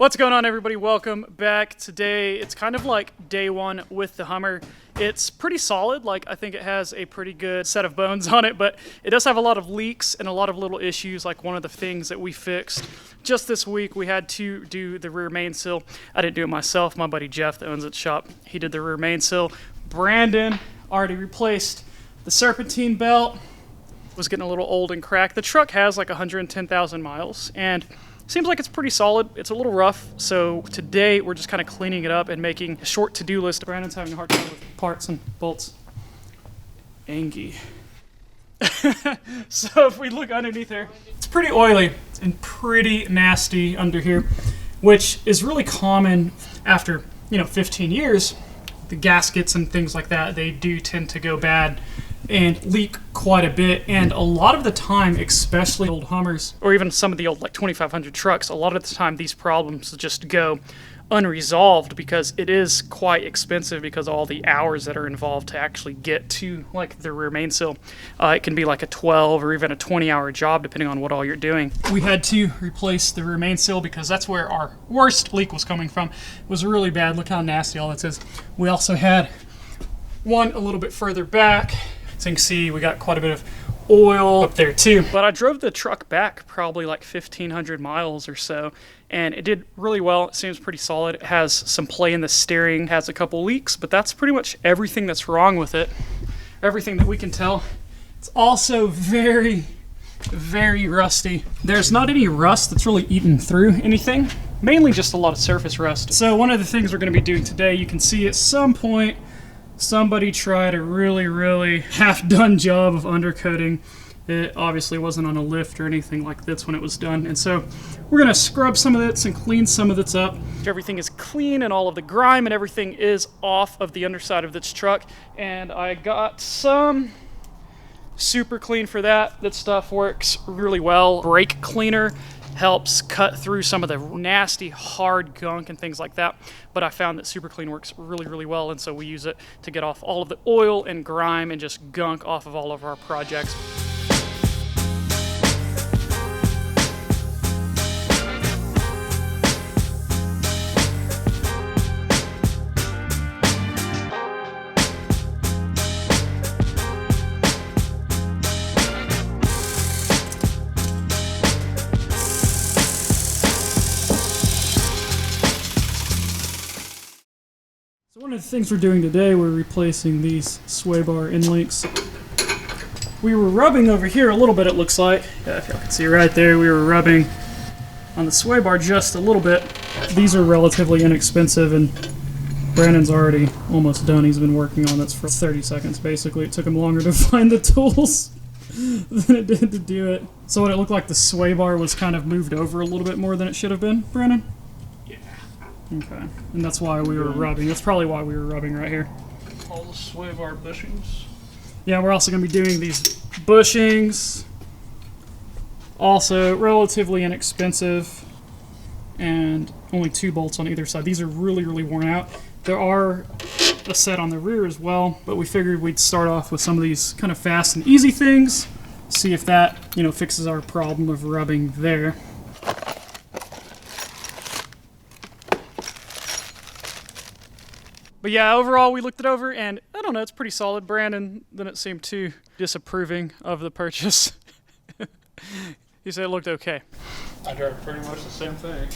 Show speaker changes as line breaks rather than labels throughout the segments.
What's going on, everybody? Welcome back. Today it's kind of like day one with the Hummer. It's pretty solid. Like, I think it has a pretty good set of bones on it, but it does have a lot of leaks and a lot of little issues. Like, one of the things that we fixed just this week, we had to do the rear mainsail. I didn't do it myself. My buddy Jeff that owns the shop, he did the rear mainsail. Brandon already replaced the serpentine belt. Was getting a little old and cracked. The truck has like 110,000 miles and seems like it's pretty solid. It's a little rough, so today we're just kind of cleaning it up and making a short to-do list. Brandon's having a hard time with parts and bolts. Angie. So if we look underneath here, it's pretty oily and pretty nasty under here, which is really common after, 15 years. The gaskets and things like that, they do tend to go bad and leak quite a bit. And a lot of the time, especially old Hummers or even some of the old like 2500 trucks, a lot of the time these problems just go unresolved because it is quite expensive because of all the hours that are involved to actually get to like the rear mainsail. It can be like a 12 or even a 20-hour job depending on what all you're doing. We had to replace the rear mainsail because that's where our worst leak was coming from. It was really bad. Look how nasty all that is. We also had one a little bit further back. So you can see we got quite a bit of oil up there too. But I drove the truck back probably like 1,500 miles or so, and it did really well. It seems pretty solid. It has some play in the steering, has a couple leaks, but that's pretty much everything that's wrong with it. Everything that we can tell. It's also very, very rusty. There's not any rust that's really eaten through anything, mainly just a lot of surface rust. So one of the things we're gonna be doing today, you can see at some point, somebody tried a really half-done job of undercoating. It obviously wasn't on a lift or anything like this when it was done. And so we're gonna scrub some of this and clean some of this up. Everything is clean and all of the grime and everything is off of the underside of this truck. And I got some super clean for that. That stuff works really well. Brake cleaner helps cut through some of the nasty hard gunk and things like that, but I found that super clean works really well, and so we use it to get off all of the oil and grime and just gunk off of all of our projects. One of the things we're doing today, we're replacing these sway bar end links. We were rubbing over here a little bit, it looks like. Yeah, if y'all can see right there, we were rubbing on the sway bar just a little bit. These are relatively inexpensive, and Brandon's already almost done. He's been working on this for 30 seconds, basically. It took him longer to find the tools than it did to do it. So it looked like the sway bar was kind of moved over a little bit more than it should have been, Brandon? Okay, and that's why we were rubbing. That's probably why we were rubbing right here. All the sway bar bushings. Yeah, we're also going to be doing these bushings. Also relatively inexpensive, and only 2 bolts on either side. These are really worn out. There are a set on the rear as well, but we figured we'd start off with some of these kind of fast and easy things. See if that, fixes our problem of rubbing there. But yeah, overall we looked it over and I don't know, it's pretty solid. Brandon didn't seem too disapproving of the purchase. He said it looked okay.
I drive pretty much the same thing.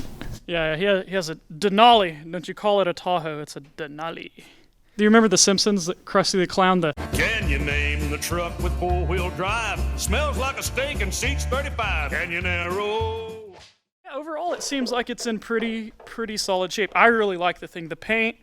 Yeah, he has a Denali. Don't you call it a Tahoe, it's a Denali. Do you remember The Simpsons, Krusty the Clown?
Can you name the truck with 4-wheel drive? Smells like a steak and seats 35. Canyonero.
Yeah, overall it seems like it's in pretty solid shape. I really like the thing. The paint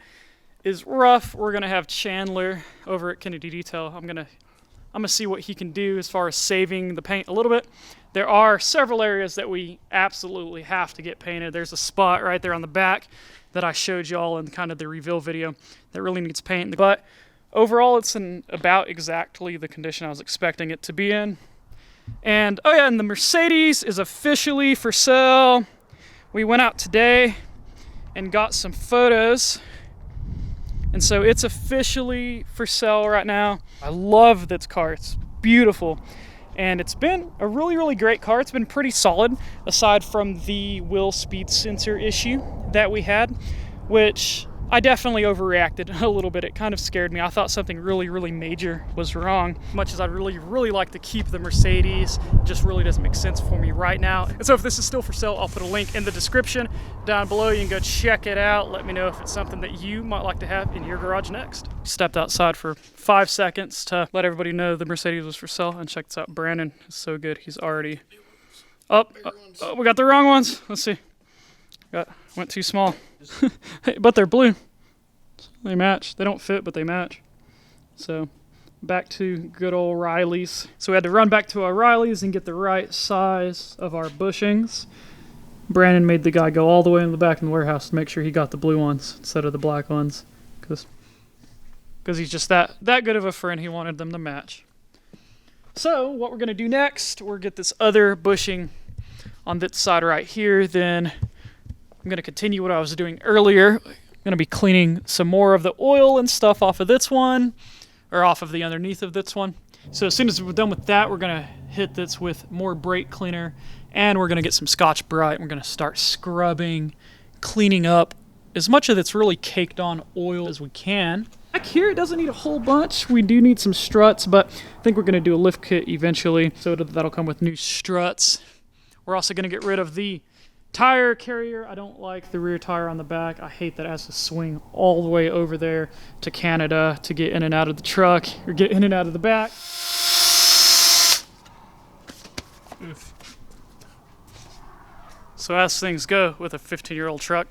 is rough. We're gonna have Chandler over at Kennedy Detail. I'm gonna see what he can do as far as saving the paint a little bit. There are several areas that we absolutely have to get painted. There's a spot right there on the back that I showed y'all in kind of the reveal video that really needs paint. But overall, it's in about exactly the condition I was expecting it to be in. And oh yeah, and the Mercedes is officially for sale. We went out today and got some photos. And so it's officially for sale right now. I love this car, it's beautiful. and it's been a really great car. It's been pretty solid, aside from the wheel speed sensor issue that we had, which I definitely overreacted a little bit. It kind of scared me. I thought something really major was wrong. Much as I'd really like to keep the Mercedes, it just really doesn't make sense for me right now. And so if this is still for sale, I'll put a link in the description down below. You can go check it out. Let me know if it's something that you might like to have in your garage next. Stepped outside for 5 seconds to let everybody know the Mercedes was for sale. And check this out. Brandon is so good. He's already up. Oh, we got the wrong ones. Let's see. Went too small. But they're blue. They match. They don't fit, but they match. So back to good old Riley's. So we had to run back to our Riley's and get the right size of our bushings. Brandon made the guy go all the way in the back in the warehouse to make sure he got the blue ones instead of the black ones, because he's just that good of a friend. He wanted them to match. So what we're going to do next, we're going to get this other bushing on this side right here. Then I'm going to continue what I was doing earlier. I'm going to be cleaning some more of the oil and stuff off of this one, or off of the underneath of this one. So as soon as we're done with that, we're going to hit this with more brake cleaner, and we're going to get some Scotch-Brite, and we're going to start scrubbing, cleaning up as much of it's really caked on oil as we can. Back here, it doesn't need a whole bunch. We do need some struts, but I think we're going to do a lift kit eventually, so that'll come with new struts. We're also going to get rid of the tire carrier. I don't like the rear tire on the back. I hate that it has to swing all the way over there to Canada to get in and out of the truck, or get in and out of the back. Oof. So as things go with a 15-year-old truck,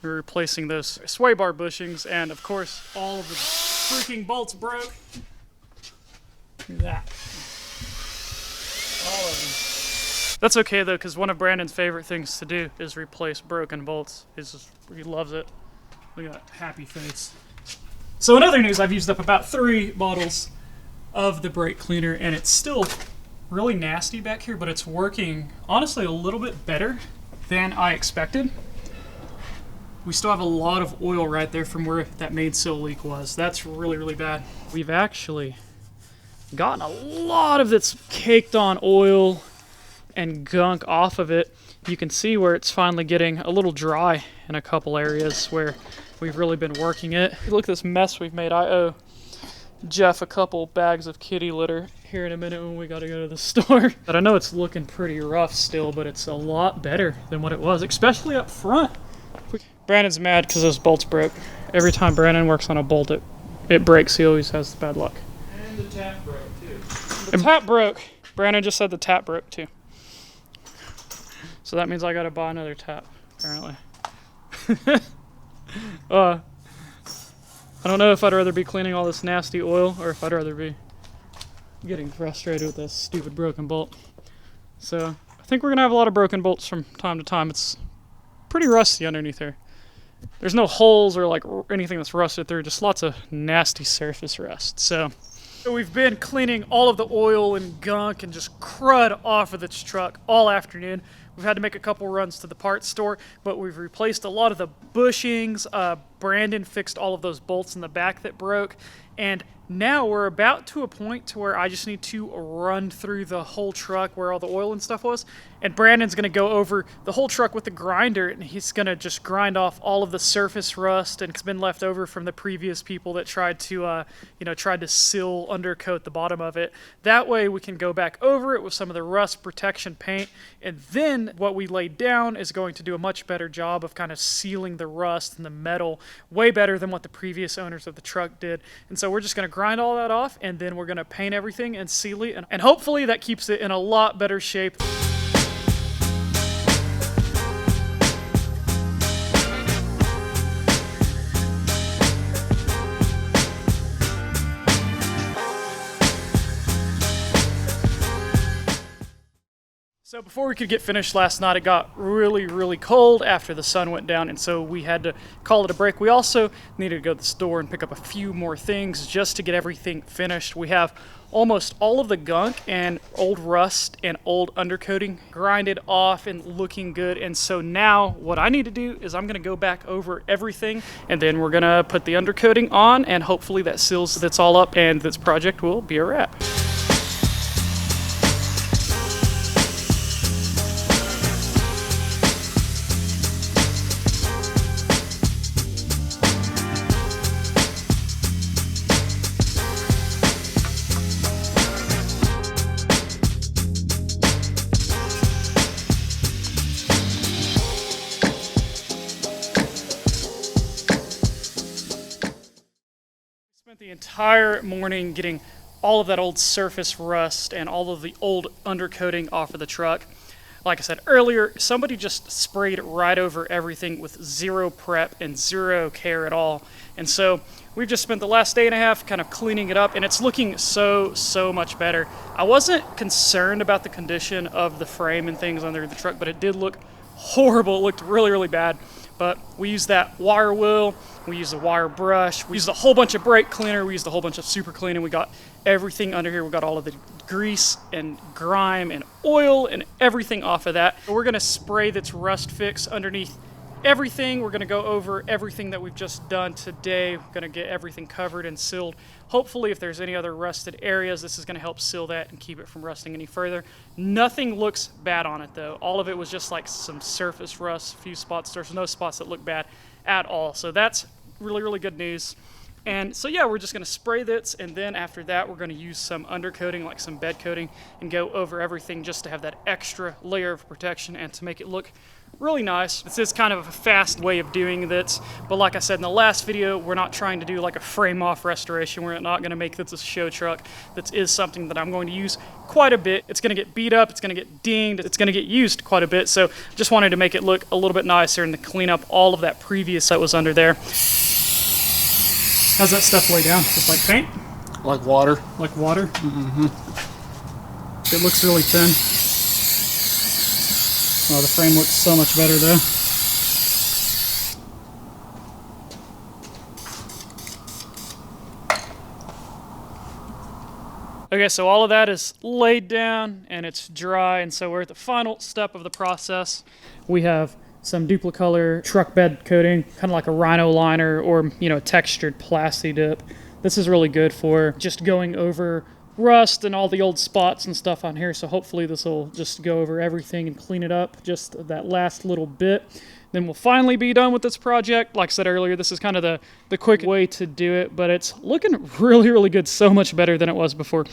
we're replacing those sway bar bushings, and of course all of the freaking bolts broke. Look at that. All of them. That's okay though, because one of Brandon's favorite things to do is replace broken bolts. He loves it. Look at that happy face. So in other news, I've used up about 3 bottles of the brake cleaner, and it's still really nasty back here, but it's working honestly a little bit better than I expected. We still have a lot of oil right there from where that main seal leak was. That's really bad. We've actually gotten a lot of this caked on oil and gunk off of it. You can see where it's finally getting a little dry in a couple areas where we've really been working it. Look at this mess we've made. I owe Jeff a couple bags of kitty litter here in a minute when we gotta go to the store. But I know it's looking pretty rough still, but it's a lot better than what it was, especially up front. Brandon's mad because those bolts broke. Every time Brandon works on a bolt, it breaks. He always has the bad luck.
And the tap broke too.
The tap broke. Brandon just said the tap broke too. So that means I gotta buy another tap, apparently. I don't know if I'd rather be cleaning all this nasty oil, or if I'd rather be getting frustrated with this stupid broken bolt. So I think we're gonna have a lot of broken bolts from time to time. It's pretty rusty underneath here. There's no holes or like anything that's rusted through, just lots of nasty surface rust. So we've been cleaning all of the oil and gunk and just crud off of this truck all afternoon. We've had to make a couple runs to the parts store, but we've replaced a lot of the bushings. Brandon fixed all of those bolts in the back that broke, and now we're about to a point to where I just need to run through the whole truck where all the oil and stuff was, and Brandon's going to go over the whole truck with the grinder, and he's going to just grind off all of the surface rust and it's been left over from the previous people that tried to seal undercoat the bottom of it. That way we can go back over it with some of the rust protection paint, and then what we laid down is going to do a much better job of kind of sealing the rust and the metal, way better than what the previous owners of the truck did. And so we're just going to grind all that off, and then we're going to paint everything and seal it, and hopefully that keeps it in a lot better shape. So before we could get finished last night, it got really cold after the sun went down, and so we had to call it a break. We also needed to go to the store and pick up a few more things just to get everything finished. We have almost all of the gunk and old rust and old undercoating grinded off and looking good, and so now what I need to do is I'm going to go back over everything, and then we're going to put the undercoating on, and hopefully that seals that's all up, and this project will be a wrap. entire morning getting all of that old surface rust and all of the old undercoating off of the truck. Like I said earlier, somebody just sprayed right over everything with zero prep and zero care at all. And so we've just spent the last day and a half kind of cleaning it up, and it's looking so much better. I wasn't concerned about the condition of the frame and things under the truck, but it did look horrible. It looked really bad. But we used that wire wheel, we used a wire brush, we used a whole bunch of brake cleaner, we used a whole bunch of super clean, and we got everything under here. We got all of the grease and grime and oil and everything off of that. We're gonna spray this rust fix underneath everything. We're gonna go over everything that we've just done today. We're gonna get everything covered and sealed. Hopefully, if there's any other rusted areas, this is gonna help seal that and keep it from rusting any further. Nothing looks bad on it though. All of it was just like some surface rust, a few spots. There's no spots that look bad at all. So that's really good news. And so yeah, we're just gonna spray this, and then after that, we're gonna use some undercoating, like some bed coating, and go over everything just to have that extra layer of protection and to make it look really nice. This is kind of a fast way of doing this, but like I said in the last video, we're not trying to do like a frame off restoration. We're not gonna make this a show truck. This is something that I'm going to use quite a bit. It's gonna get beat up, it's gonna get dinged, it's gonna get used quite a bit, so just wanted to make it look a little bit nicer and to clean up all of that previous that was under there. How's that stuff lay down? Just like paint?
Like water.
Like water? Mm-hmm. It looks really thin. Oh, the frame looks so much better though. Okay, so all of that is laid down and it's dry, and so we're at the final step of the process. We have some Duplicolor truck bed coating, kind of like a rhino liner or, you know, textured plasti dip. This is really good for just going over rust and all the old spots and stuff on here, so hopefully this will just go over everything and clean it up just that last little bit. Then we'll finally be done with this project. Like I said earlier, this is kind of the quick way to do it, but it's looking really good, so much better than it was before.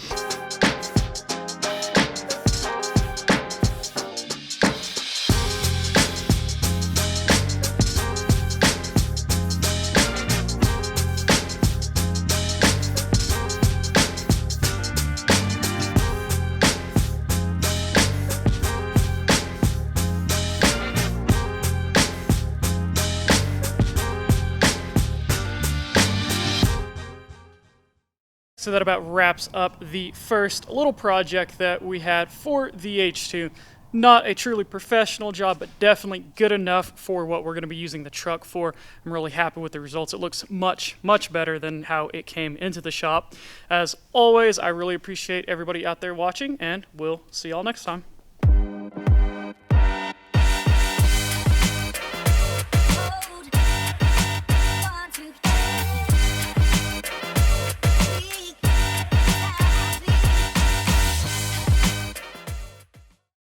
So that about wraps up the first little project that we had for the H2. Not a truly professional job, but definitely good enough for what we're going to be using the truck for. I'm really happy with the results. It looks much better than how it came into the shop. As always, I really appreciate everybody out there watching, and we'll see y'all next time.